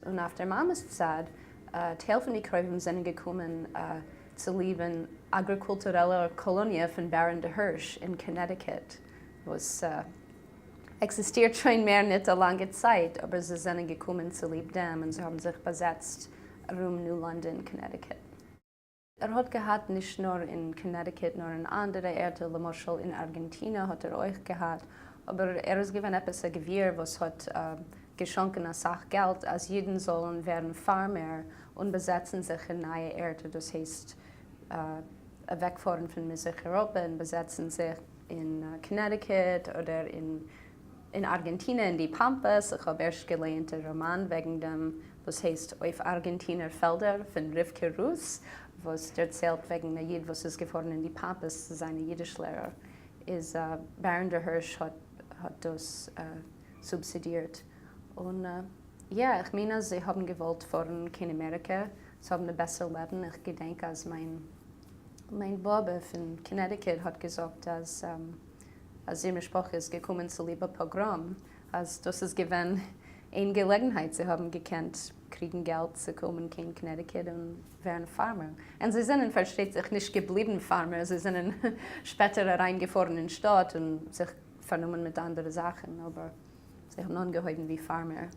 Und auf der Mamas Zeit, Teil von den Kräuven sind gekommen zu leben agrikulturelle Kolonie von Baron de Hirsch in Connecticut. Was existiert schon mehr nicht eine lange Zeit, aber sie sind gekommen zu leben und sie haben sich besetzt um New London, Connecticut. Hat gehabt nicht nur in Connecticut, nur in anderen Orten, zum Beispiel in Argentina hat auch gehabt, aber ist gewesen etwas ein Gewirr, was hat geschenkt als Sachgeld, als Jeden sollen werden Farmer und besetzen sich in neue Orte, das heißt wegfahren von Europa und besetzen sich in Connecticut oder in Argentina, in die Pampas. Ich habe erst gelernt einen Roman wegen dem, was heißt auf Argentiner Felder von Rivke Rus, was erzählt wegen der Jid, was ist gefahren in die Pampas, seine Jiddischlehrer. Baron de Hirsch hat das subsidiert. Und ja, ich meine, sie haben gewollt fahren in Amerika, sie haben ein besseres Leben. Ich denke, als mein Baba von Connecticut hat gesagt, als ihre Sprache ist gekommen zu lieber Programm, als das ist gewesen eine Gelegenheit, sie haben gekannt, kriegen Geld zu kommen in Connecticut und werden Farmer. Und sie sind, versteht sich, nicht geblieben Farmer, sie sind später reingefahren in die Stadt und sich vernommen mit anderen Sachen, aber sie haben angehört wie Farmer.